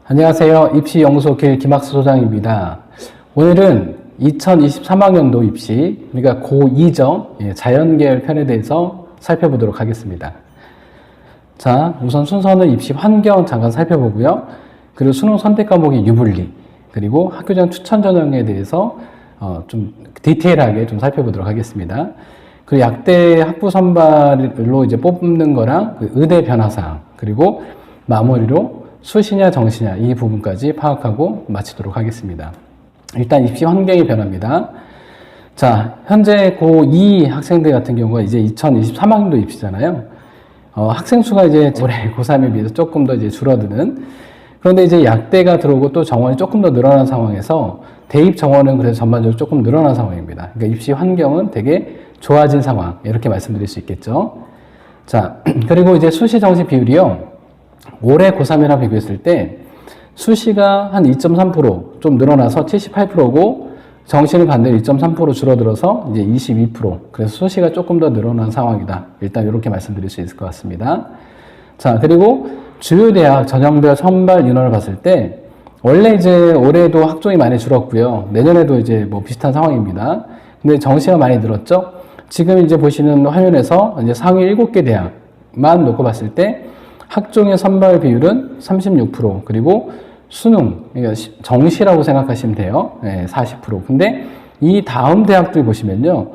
안녕하세요. 입시연구소 길 김학수 소장입니다. 오늘은 2023학년도 입시, 그러니까 고2죠. 자연계열 편에 대해서 살펴보도록 하겠습니다. 자, 우선 순서는 입시 환경 잠깐 살펴보고요. 그리고 수능 선택 과목의 유불리, 그리고 학교장 추천 전형에 대해서 좀 디테일하게 좀 살펴보도록 하겠습니다. 그리고 약대 학부 선발로 이제 뽑는 거랑 그 의대 변화사항, 그리고 마무리로 수시냐 정시냐 이 부분까지 파악하고 마치도록 하겠습니다. 일단 입시 환경의 변화입니다. 자, 현재 고2 학생들 같은 경우가 이제 2023학년도 입시잖아요. 학생 수가 이제 올해 고3에 비해서 조금 더 이제 줄어드는, 그런데 이제 약대가 들어오고 또 정원이 조금 더 늘어난 상황에서 대입 정원은 그래서 전반적으로 조금 늘어난 상황입니다. 그러니까 입시 환경은 되게 좋아진 상황, 이렇게 말씀드릴 수 있겠죠. 자, 그리고 이제 수시 정시 비율이요. 올해 고3이랑 비교했을 때 수시가 한 2.3% 좀 늘어나서 78%고 정시는 반대로 2.3% 줄어들어서 이제 22%. 그래서 수시가 조금 더 늘어난 상황이다. 일단 이렇게 말씀드릴 수 있을 것 같습니다. 자, 그리고 주요 대학 전형별 선발 인원을 봤을 때 원래 이제 올해도 학종이 많이 줄었고요. 내년에도 이제 뭐 비슷한 상황입니다. 근데 정시가 많이 늘었죠. 지금 이제 보시는 화면에서 이제 상위 7개 대학만 놓고 봤을 때 학종의 선발 비율은 36%, 그리고 수능, 그러니까 정시라고 생각하시면 돼요. 네, 40%. 근데 이 다음 대학들 보시면요.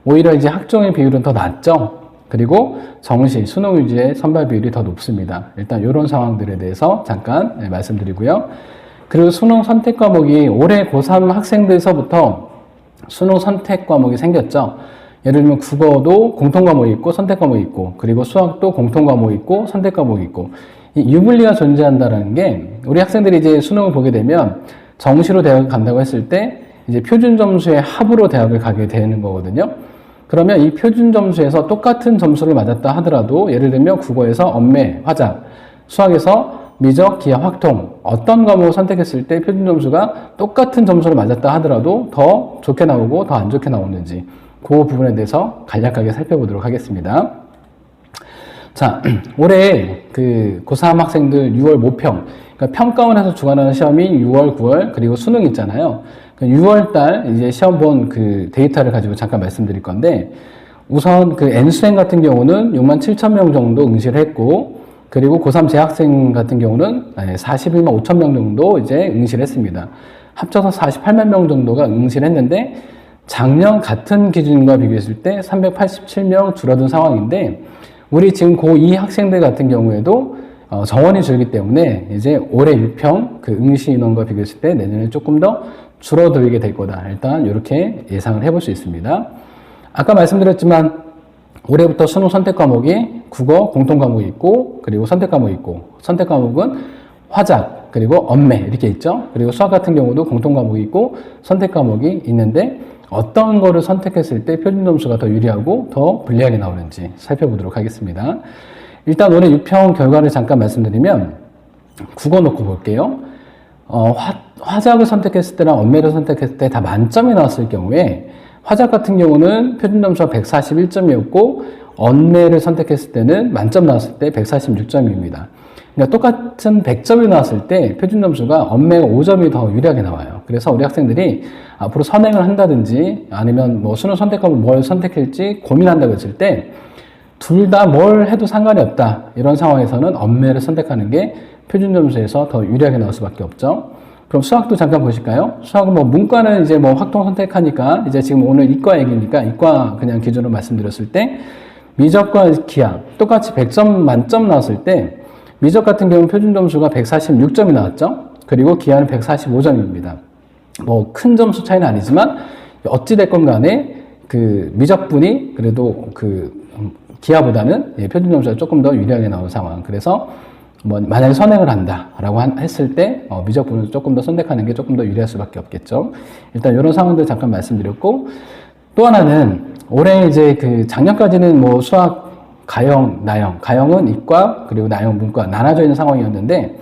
오히려 이제 학종의 비율은 더 낮죠. 그리고 정시, 수능 위주의 선발 비율이 더 높습니다. 일단 이런 상황들에 대해서 잠깐 말씀드리고요. 그리고 수능 선택 과목이 올해 고3 학생들서부터 수능 선택 과목이 생겼죠. 예를 들면 국어도 공통 과목이 있고 선택 과목이 있고, 그리고 수학도 공통 과목이 있고 선택 과목이 있고, 이 유불리가 존재한다는 게 우리 학생들이 이제 수능을 보게 되면 정시로 대학을 간다고 했을 때 이제 표준 점수의 합으로 대학을 가게 되는 거거든요. 그러면 이 표준 점수에서 똑같은 점수를 맞았다 하더라도 예를 들면 국어에서 언매, 화작, 수학에서 미적, 기하, 확통 어떤 과목을 선택했을 때 표준 점수가 똑같은 점수를 맞았다 하더라도 더 좋게 나오고 더 안 좋게 나오는지 그 부분에 대해서 간략하게 살펴보도록 하겠습니다. 자, 올해 그 고3 학생들 6월 모평, 그러니까 평가원에서 주관하는 시험이 6월, 9월, 그리고 수능 있잖아요. 6월달 이제 시험 본 그 데이터를 가지고 잠깐 말씀드릴 건데, 우선 그 N수생 같은 경우는 67,000명 정도 응시를 했고, 그리고 고3 재학생 같은 경우는 41만 5천 명 정도 이제 응시를 했습니다. 합쳐서 48만 명 정도가 응시를 했는데, 작년 같은 기준과 비교했을 때 387명 줄어든 상황인데, 우리 지금 고2 학생들 같은 경우에도 정원이 줄기 때문에 이제 올해 유평 그 응시 인원과 비교했을 때 내년에 조금 더 줄어들게 될 거다. 일단 이렇게 예상을 해볼 수 있습니다. 아까 말씀드렸지만 올해부터 수능 선택 과목이 국어 공통 과목이 있고, 그리고 선택 과목이 있고, 선택 과목은 화작, 그리고 언매 이렇게 있죠. 그리고 수학 같은 경우도 공통 과목이 있고 선택 과목이 있는데 어떤 거를 선택했을 때 표준 점수가 더 유리하고 더 불리하게 나오는지 살펴보도록 하겠습니다. 일단 올해 유평 결과를 잠깐 말씀드리면 국어 놓고 볼게요. 화작을 선택했을 때랑 언매를 선택했을 때 다 만점이 나왔을 경우에 화작 같은 경우는 표준 점수가 141점이었고 언매를 선택했을 때는 만점 나왔을 때 146점입니다. 그러니까 똑같은 100점이 나왔을 때 표준 점수가 언매가 5점이 더 유리하게 나와요. 그래서 우리 학생들이 앞으로 선행을 한다든지 아니면 뭐 수능 선택하면 뭘 선택할지 고민한다고 했을 때 둘 다 뭘 해도 상관이 없다. 이런 상황에서는 언매를 선택하는 게 표준 점수에서 더 유리하게 나올 수밖에 없죠. 그럼 수학도 잠깐 보실까요? 수학은 뭐 문과는 이제 뭐 확통 선택하니까 이제 지금 오늘 이과 얘기니까 이과 그냥 기준으로 말씀드렸을 때 미적과 기하 똑같이 100점 만점 나왔을 때 미적 같은 경우는 표준 점수가 146점이 나왔죠. 그리고 기하는 145점입니다. 뭐 큰 점수 차이는 아니지만 어찌됐건 간에 그 미적분이 그래도 그 기하보다는 표준 점수가 조금 더 유리하게 나온 상황. 그래서 뭐 만약에 선행을 한다라고 했을 때 미적분을 조금 더 선택하는 게 조금 더 유리할 수밖에 없겠죠. 일단 이런 상황들 잠깐 말씀드렸고, 또 하나는 올해 이제 그 작년까지는 뭐 수학 가형, 나형, 가형은 이과 그리고 나형 문과 나눠져 있는 상황이었는데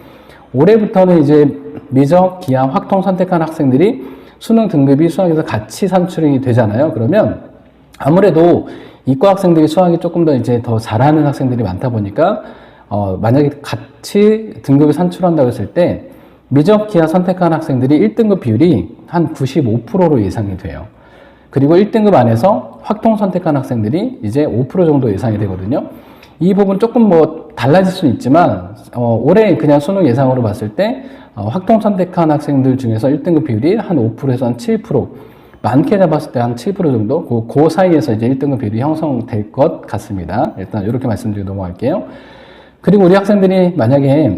올해부터는 이제 미적, 기하, 확통 선택한 학생들이 수능 등급이 수학에서 같이 산출이 되잖아요. 그러면 아무래도 이과 학생들이 수학이 조금 더 이제 더 잘하는 학생들이 많다 보니까 만약에 같이 등급을 산출한다고 했을 때 미적 기하 선택한 학생들이 1등급 비율이 한 95%로 예상이 돼요. 그리고 1등급 안에서 확통 선택한 학생들이 이제 5% 정도 예상이 되거든요. 이 부분 조금 뭐 달라질 수는 있지만 올해 그냥 수능 예상으로 봤을 때 확통 선택한 학생들 중에서 1등급 비율이 한 5%에서 한 7%, 많게 잡았을 때 한 7% 정도 그 사이에서 이제 1등급 비율이 형성될 것 같습니다. 일단 이렇게 말씀드리고 넘어갈게요. 그리고 우리 학생들이 만약에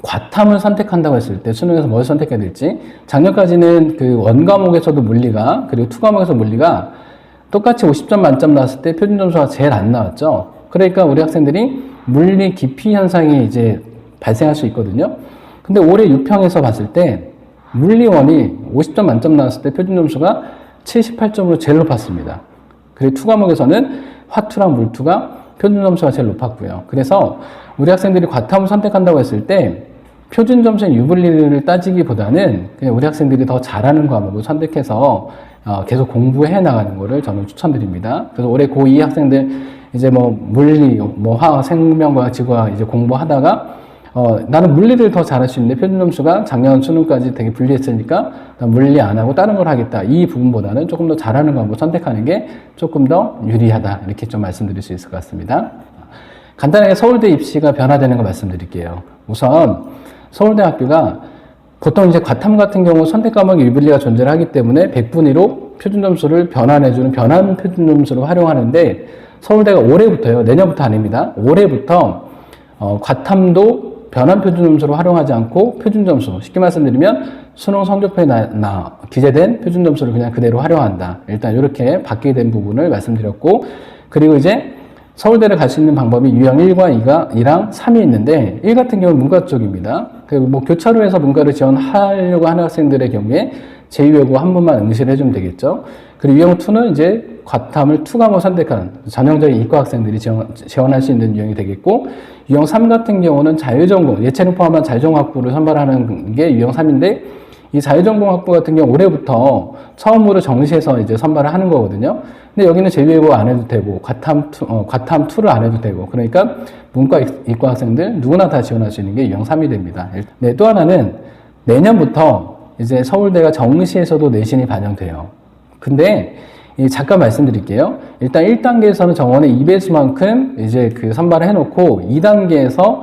과탐을 선택한다고 했을 때 수능에서 뭘 선택해야 될지, 작년까지는 그 원과목에서도 물리가 그리고 투과목에서 물리가 똑같이 50점 만점 나왔을 때 표준 점수가 제일 안 나왔죠. 그러니까 우리 학생들이 물리 기피 현상이 이제 발생할 수 있거든요. 근데 올해 유평에서 봤을 때 물리원이 50점 만점 나왔을 때 표준 점수가 78점으로 제일 높았습니다. 그리고 투과목에서는 화투랑 물투가 표준 점수가 제일 높았고요. 그래서 우리 학생들이 과탐을 선택한다고 했을 때 표준 점수의 유불리를 따지기보다는 그냥 우리 학생들이 더 잘하는 과목을 선택해서 계속 공부해 나가는 거를 저는 추천드립니다. 그래서 올해 고2 학생들 이제 뭐 물리, 뭐 화학, 생명과학, 지구과학 이제 공부하다가 나는 물리를 더 잘할 수 있는데 표준 점수가 작년 수능까지 되게 불리했으니까 난 물리 안 하고 다른 걸 하겠다. 이 부분보다는 조금 더 잘하는 과목을 선택하는 게 조금 더 유리하다. 이렇게 좀 말씀드릴 수 있을 것 같습니다. 간단하게 서울대 입시가 변화되는 거 말씀드릴게요. 우선 서울대학교가 보통 이제 과탐 같은 경우 선택 과목 일분리가 존재를 하기 때문에 100분위 1로 표준 점수를 변환해주는 변환 표준 점수를 활용하는데 서울대가 올해부터요, 내년부터 아닙니다. 올해부터 과탐도 변환 표준 점수로 활용하지 않고 표준 점수, 쉽게 말씀드리면 수능 성적표에 기재된 표준 점수를 그냥 그대로 활용한다. 일단 이렇게 바뀌게 된 부분을 말씀드렸고, 그리고 이제 서울대를 갈 수 있는 방법이 유형 1과 2랑 3이 있는데 1 같은 경우는 문과 쪽입니다. 뭐 교차로 해서 문과를 지원하려고 하는 학생들의 경우에 제2외국어 한 번만 응시를 해주면 되겠죠. 그리고 유형 2는 이제 과탐을 2과목 선택한 전형적인 이과 학생들이 지원할 수 있는 유형이 되겠고, 유형 3 같은 경우는 자유전공, 예체능 포함한 자유전공학부를 선발하는 게 유형 3인데, 이 자유전공학부 같은 경우 올해부터 처음으로 정시에서 이제 선발을 하는 거거든요. 근데 여기는 제2외국어 안 해도 되고, 과탐 2를 안 해도 되고, 그러니까 문과, 이과 학생들 누구나 다 지원할 수 있는 게 유형 3이 됩니다. 네, 또 하나는 내년부터 이제 서울대가 정시에서도 내신이 반영돼요. 근데 잠깐 말씀드릴게요. 일단 1단계에서는 정원의 2배수만큼 이제 그 선발을 해놓고 2단계에서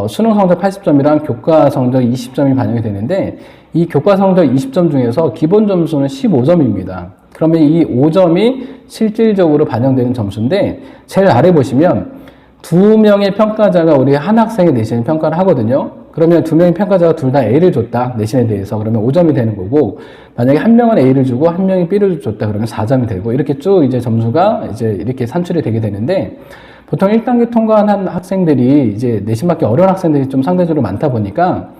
수능 성적 80점이랑 교과 성적 20점이 반영이 되는데, 이 교과 성적 20점 중에서 기본 점수는 15점입니다. 그러면 이 5점이 실질적으로 반영되는 점수인데, 제일 아래 보시면 2명의 평가자가 우리 한 학생의 내신을 평가를 하거든요. 그러면 2명의 평가자가 둘 다 A를 줬다, 내신에 대해서. 그러면 5점이 되는 거고, 만약에 한 명은 A를 주고 한 명이 B를 줬다, 그러면 4점이 되고, 이렇게 쭉 이제 점수가 이제 이렇게 산출이 되게 되는데, 보통 1단계 통과한 학생들이 이제 내신 맞기 어려운 학생들이 좀 상대적으로 많다 보니까,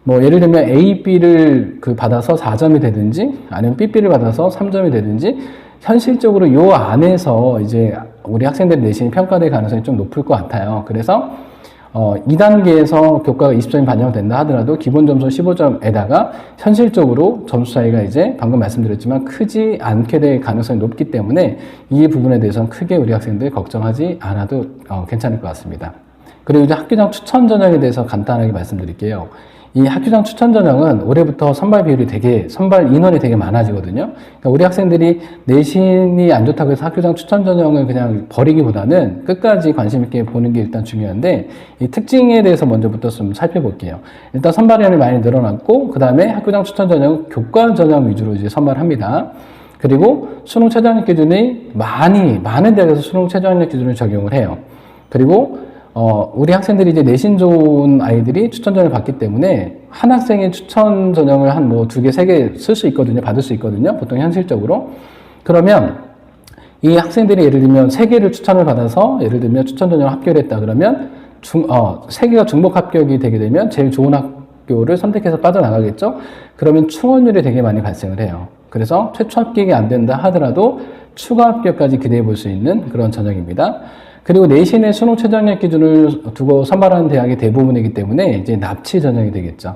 뭐 예를 들면 A, B를 받아서 4점이 되든지, 아니면 B, B를 받아서 3점이 되든지, 현실적으로 요 안에서 이제 우리 학생들의 내신이 평가될 가능성이 좀 높을 것 같아요. 그래서 2단계에서 교과가 20점이 반영된다 하더라도 기본 점수 15점에다가 현실적으로 점수 차이가 이제 방금 말씀드렸지만 크지 않게 될 가능성이 높기 때문에 이 부분에 대해서는 크게 우리 학생들 걱정하지 않아도 괜찮을 것 같습니다. 그리고 이제 학교장 추천 전형에 대해서 간단하게 말씀드릴게요. 이 학교장 추천 전형은 올해부터 선발 인원이 되게 많아지거든요. 그러니까 우리 학생들이 내신이 안 좋다고 해서 학교장 추천 전형을 그냥 버리기보다는 끝까지 관심 있게 보는 게 일단 중요한데, 이 특징에 대해서 먼저부터 좀 살펴볼게요. 일단 선발 인원이 많이 늘어났고, 그 다음에 학교장 추천 전형은 교과 전형 위주로 이제 선발합니다. 그리고 수능 최저학력 기준이 많은 대학에서 수능 최저학력 기준을 적용을 해요. 그리고 우리 학생들이 이제 내신 좋은 아이들이 추천 전형을 받기 때문에 한 학생의 추천 전형을 한 뭐 2개, 3개 쓸 수 있거든요. 받을 수 있거든요. 보통 현실적으로. 그러면 이 학생들이 예를 들면 3개를 추천을 받아서 예를 들면 추천 전형을 합격을 했다 그러면 3개가 중복 합격이 되게 되면 제일 좋은 학교를 선택해서 빠져나가겠죠. 그러면 충원율이 되게 많이 발생을 해요. 그래서 최초 합격이 안 된다 하더라도 추가 합격까지 기대해 볼 수 있는 그런 전형입니다. 그리고 내신의 수능 최저학력 기준을 두고 선발하는 대학이 대부분이기 때문에 이제 납치 전형이 되겠죠.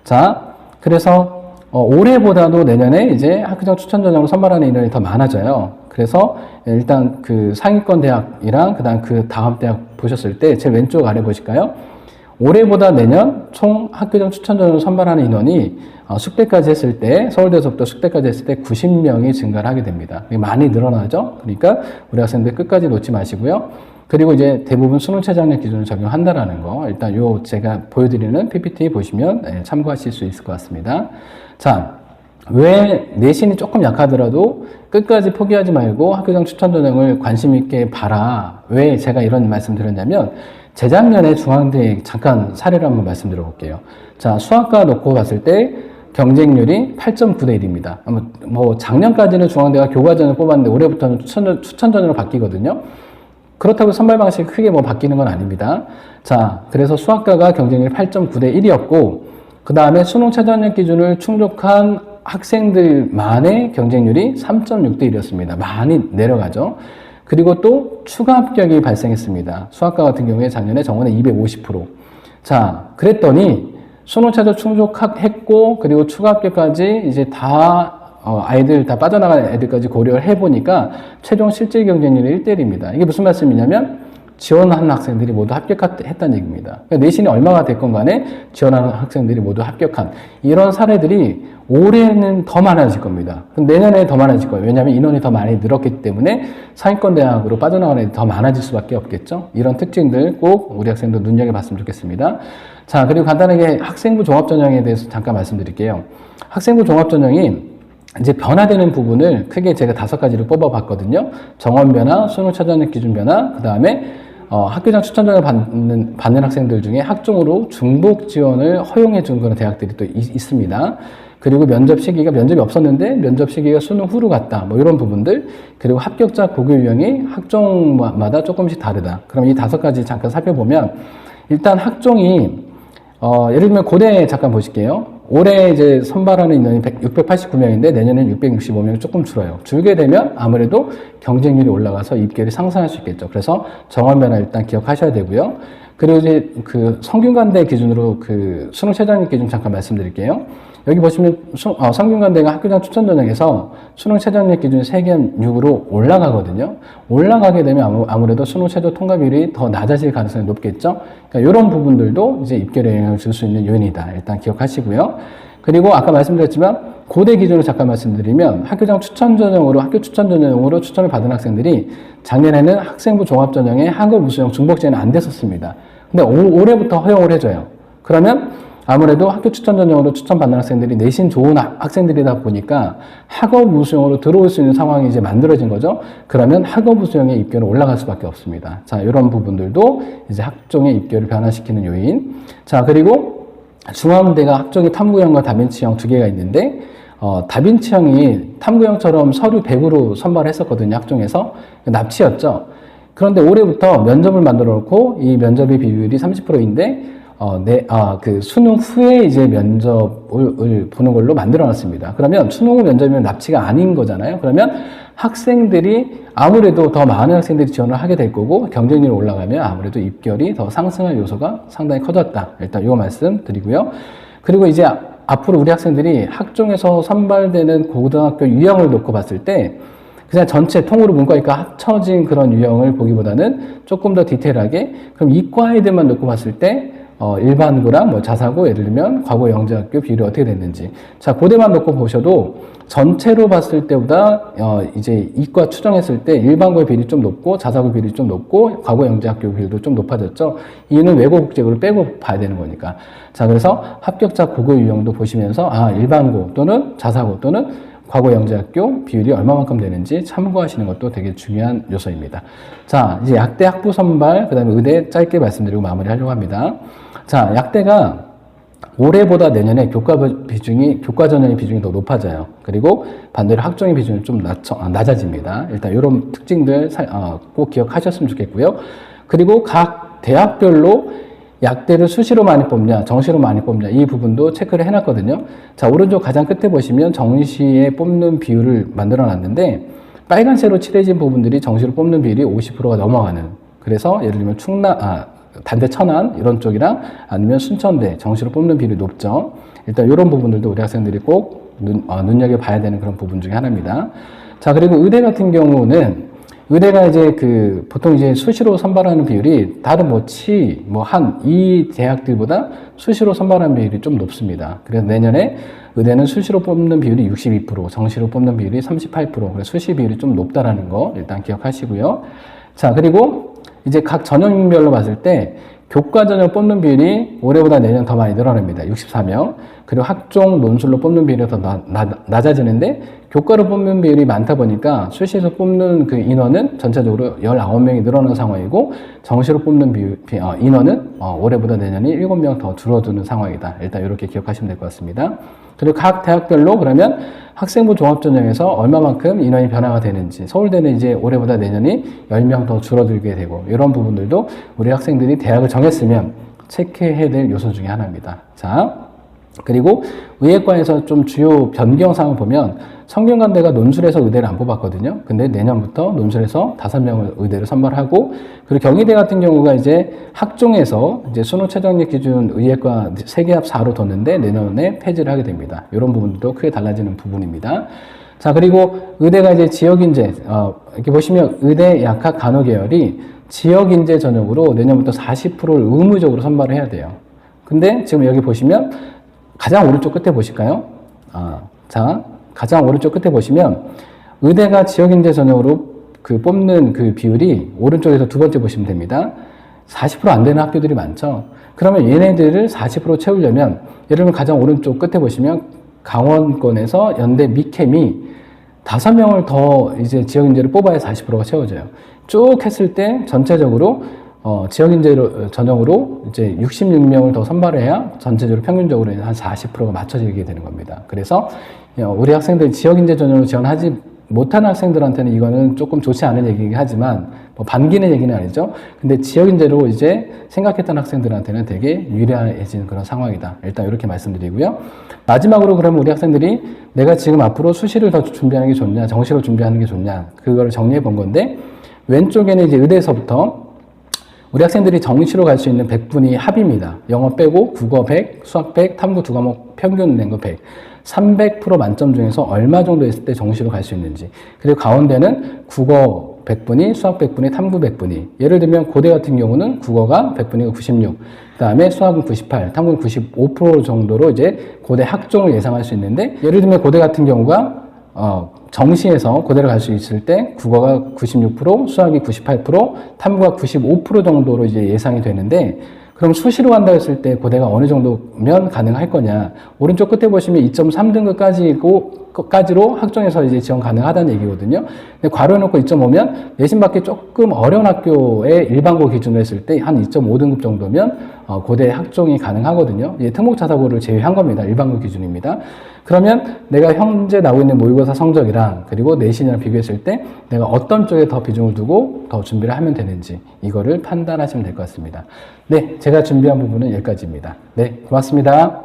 자, 그래서 올해보다도 내년에 이제 학교장 추천 전형을 선발하는 인원이 더 많아져요. 그래서 일단 그 상위권 대학이랑 그다음 그 다음 대학 보셨을 때 제일 왼쪽 아래 보실까요? 올해보다 내년 총 학교장 추천 전형을 선발하는 인원이 숙대까지 했을 때, 서울대에서부터 숙대까지 했을 때 90명이 증가를 하게 됩니다. 많이 늘어나죠? 그러니까 우리 학생들 끝까지 놓지 마시고요. 그리고 이제 대부분 수능 최저학력 기준을 적용한다라는 거, 일단 요 제가 보여드리는 PPT 보시면 참고하실 수 있을 것 같습니다. 자, 왜 내신이 조금 약하더라도 끝까지 포기하지 말고 학교장 추천 전형을 관심 있게 봐라. 왜 제가 이런 말씀 드렸냐면, 재작년에 중앙대 잠깐 사례를 한번 말씀드려 볼게요. 자, 수학과 놓고 봤을 때 경쟁률이 8.9대 1입니다. 뭐 작년까지는 중앙대가 교과전을 뽑았는데 올해부터는 추천 전형으로 바뀌거든요. 그렇다고 선발 방식이 크게 뭐 바뀌는 건 아닙니다. 자, 그래서 수학과가 경쟁률이 8.9대 1이었고, 그 다음에 수능 최저학력 기준을 충족한 학생들만의 경쟁률이 3.6대 1이었습니다. 많이 내려가죠. 그리고 또 추가 합격이 발생했습니다. 수학과 같은 경우에 작년에 정원에 250%. 자, 그랬더니 수능 최저 충족했고, 그리고 추가 합격까지 이제 다 아이들 다 빠져나간 애들까지 고려를 해보니까 최종 실질 경쟁률이 1대 1입니다. 이게 무슨 말씀이냐면 지원한 학생들이 모두 합격했다는 얘기입니다. 그러니까 내신이 얼마가 됐건 간에 지원하는 학생들이 모두 합격한 이런 사례들이 올해는 더 많아질 겁니다. 내년에 더 많아질 거예요. 왜냐하면 인원이 더 많이 늘었기 때문에 상위권 대학으로 빠져나가는 애들이 더 많아질 수밖에 없겠죠. 이런 특징들 꼭 우리 학생들 눈여겨봤으면 좋겠습니다. 자, 그리고 간단하게 학생부 종합전형에 대해서 잠깐 말씀드릴게요. 학생부 종합전형이 이제 변화되는 부분을 크게 제가 5가지를 뽑아봤거든요. 정원 변화, 수능 최저학력 기준 변화, 그 다음에 학교장 추천 전형을 받는 학생들 중에 학종으로 중복 지원을 허용해 준 그런 대학들이 또 있습니다. 그리고 면접이 없었는데 면접 시기가 수능 후로 갔다. 뭐 이런 부분들. 그리고 합격자 고교 유형이 학종마다 조금씩 다르다. 그럼 이 5가지 잠깐 살펴보면, 일단 학종이 예를 들면 고대 잠깐 보실게요. 올해 이제 선발하는 인원이 689명인데 내년에는 665명이 조금 줄어요. 줄게 되면 아무래도 경쟁률이 올라가서 입결이 상승할 수 있겠죠. 그래서 정원 변화 일단 기억하셔야 되고요. 그리고 이제 그 성균관대 기준으로 그 수능 최저학력 기준 잠깐 말씀드릴게요. 여기 보시면 성균관대가 학교장 추천 전형에서 수능 최저학력 기준 3개한 6으로 올라가거든요. 올라가게 되면 아무래도 수능 최저 통과 비율이 더 낮아질 가능성이 높겠죠. 그러니까 이런 부분들도 이제 입결에 영향을 줄 수 있는 요인이다. 일단 기억하시고요. 그리고 아까 말씀드렸지만 고대 기준으로 잠깐 말씀드리면 학교장 추천 전형으로 학교 추천 전형으로 추천을 받은 학생들이 작년에는 학생부 종합 전형에 학업 우수형 중복 지원이 안 됐었습니다. 근데 올해부터 허용을 해줘요. 그러면 아무래도 학교 추천 전형으로 추천받는 학생들이 내신 좋은 학생들이다 보니까 학업 우수형으로 들어올 수 있는 상황이 이제 만들어진 거죠. 그러면 학업 우수형의 입결은 올라갈 수밖에 없습니다. 자, 이런 부분들도 이제 학종의 입결을 변화시키는 요인. 자, 그리고 중앙대가 학종이 탐구형과 다빈치형 2개가 있는데, 다빈치형이 탐구형처럼 서류 100으로 선발했었거든요. 학종에서. 납치였죠. 그런데 올해부터 면접을 만들어 놓고 이 면접의 비율이 30%인데, 그 수능 후에 이제 면접을 보는 걸로 만들어 놨습니다. 그러면 수능 후 면접이면 납치가 아닌 거잖아요. 그러면 학생들이 아무래도 더 많은 학생들이 지원을 하게 될 거고, 경쟁률이 올라가면 아무래도 입결이 더 상승할 요소가 상당히 커졌다. 일단 이거 말씀 드리고요. 그리고 이제 앞으로 우리 학생들이 학종에서 선발되는 고등학교 유형을 놓고 봤을 때 그냥 전체 통으로 문과이과 합쳐진 그런 유형을 보기보다는 조금 더 디테일하게, 그럼 이과 애들만 놓고 봤을 때 일반고랑 뭐 자사고, 예를 들면 과거 영재학교 비율이 어떻게 됐는지. 자, 고대만 놓고 보셔도 전체로 봤을 때보다 이제 이과 추정했을 때 일반고의 비율이 좀 높고 자사고 비율이 좀 높고 과거 영재학교 비율도 좀 높아졌죠. 이유는 외고 국제고를 빼고 봐야 되는 거니까. 자, 그래서 합격자 국어 유형도 보시면서 일반고 또는 자사고 또는 과거 영재학교 비율이 얼마만큼 되는지 참고하시는 것도 되게 중요한 요소입니다. 자, 이제 약대 학부 선발, 그 다음에 의대 짧게 말씀드리고 마무리하려고 합니다. 자, 약대가 올해보다 내년에 교과 전형의 비중이 더 높아져요. 그리고 반대로 학종의 비중이 좀 낮아집니다. 일단 이런 특징들 꼭 기억하셨으면 좋겠고요. 그리고 각 대학별로 약대를 수시로 많이 뽑냐, 정시로 많이 뽑냐, 이 부분도 체크를 해놨거든요. 자, 오른쪽 가장 끝에 보시면 정시에 뽑는 비율을 만들어 놨는데, 빨간색으로 칠해진 부분들이 정시로 뽑는 비율이 50%가 넘어가는. 그래서 예를 들면 단대 천안 이런 쪽이랑 아니면 순천대 정시로 뽑는 비율이 높죠. 일단 이런 부분들도 우리 학생들이 꼭 눈여겨봐야 되는 그런 부분 중에 하나입니다. 자, 그리고 의대 같은 경우는 의대가 이제 보통 이제 수시로 선발하는 비율이 다른 이 대학들보다 수시로 선발하는 비율이 좀 높습니다. 그래서 내년에 의대는 수시로 뽑는 비율이 62%, 정시로 뽑는 비율이 38%, 그래서 수시 비율이 좀 높다라는 거 일단 기억하시고요. 자, 그리고 이제 각 전형별로 봤을 때 교과 전형 뽑는 비율이 올해보다 내년 더 많이 늘어납니다. 64명. 그리고 학종 논술로 뽑는 비율이 더 낮아지는데 교과로 뽑는 비율이 많다 보니까 수시에서 뽑는 그 인원은 전체적으로 19명이 늘어나는 상황이고 정시로 뽑는 인원은 올해보다 내년이 7명 더 줄어드는 상황이다. 일단 이렇게 기억하시면 될 것 같습니다. 그리고 각 대학별로 그러면 학생부 종합전형에서 얼마만큼 인원이 변화가 되는지, 서울대는 이제 올해보다 내년이 10명 더 줄어들게 되고, 이런 부분들도 우리 학생들이 대학을 정했으면 체크해야 될 요소 중에 하나입니다. 자, 그리고 의예과에서 좀 주요 변경사항을 보면 성균관대가 논술에서 의대를 안 뽑았거든요. 근데 내년부터 논술에서 5명을 의대를 선발하고, 그리고 경희대 같은 경우가 이제 학종에서 이제 수능 최저학력 기준 의예과 3개합 4로 뒀는데 내년에 폐지를 하게 됩니다. 이런 부분도 크게 달라지는 부분입니다. 자, 그리고 의대가 이제 지역인재, 이렇게 보시면 의대 약학 간호 계열이 지역인재 전형으로 내년부터 40%를 의무적으로 선발을 해야 돼요. 근데 지금 여기 보시면 가장 오른쪽 끝에 보실까요? 자, 가장 오른쪽 끝에 보시면 의대가 지역인재 전형으로 뽑는 그 비율이 오른쪽에서 두 번째 보시면 됩니다. 40% 안 되는 학교들이 많죠. 그러면 얘네들을 40% 채우려면, 예를 들면 가장 오른쪽 끝에 보시면 강원권에서 연대 미캠이 5명을 더 이제 지역인재를 뽑아야 40%가 채워져요. 쭉 했을 때 전체적으로 지역인재 전형으로 이제 66명을 더 선발해야 전체적으로 평균적으로 한 40%가 맞춰지게 되는 겁니다. 그래서 우리 학생들 지역인재 전형으로 지원하지 못하는 학생들한테는 이거는 조금 좋지 않은 얘기긴 하지만, 반기는 얘기는 아니죠. 근데 지역인재로 이제 생각했던 학생들한테는 되게 유리해지는 그런 상황이다. 일단 이렇게 말씀드리고요. 마지막으로 그러면 우리 학생들이 내가 지금 앞으로 수시를 더 준비하는 게 좋냐, 정시로 준비하는 게 좋냐, 그거를 정리해 본 건데, 왼쪽에는 이제 의대에서부터 우리 학생들이 정시로 갈 수 있는 100분이 합입니다. 영어 빼고 국어 100, 수학 100, 탐구 2과목 평균 낸 거 100. 300% 만점 중에서 얼마 정도 했을 때 정시로 갈 수 있는지. 그리고 가운데는 국어 100분이, 수학 100분이, 탐구 100분이. 예를 들면 고대 같은 경우는 국어가 100분이고 96, 그 다음에 수학은 98, 탐구는 95% 정도로 이제 고대 학종을 예상할 수 있는데, 예를 들면 고대 같은 경우가 정시에서 고대를 갈 수 있을 때 국어가 96%, 수학이 98%, 탐구가 95% 정도로 이제 예상이 되는데, 그럼 수시로 간다 했을 때 고대가 어느 정도면 가능할 거냐. 오른쪽 끝에 보시면 2.3등급까지로 학종에서 이제 지원 가능하다는 얘기거든요. 근데 괄호해놓고 2.5면 내신 받기 조금 어려운 학교의 일반고 기준으로 했을 때 한 2.5등급 정도면 고대 학종이 가능하거든요. 이게 특목자사고를 제외한 겁니다. 일반고 기준입니다. 그러면 내가 현재 나오고 있는 모의고사 성적이랑 그리고 내신이랑 비교했을 때 내가 어떤 쪽에 더 비중을 두고 더 준비를 하면 되는지, 이거를 판단하시면 될 것 같습니다. 네, 제가 준비한 부분은 여기까지입니다. 네, 고맙습니다.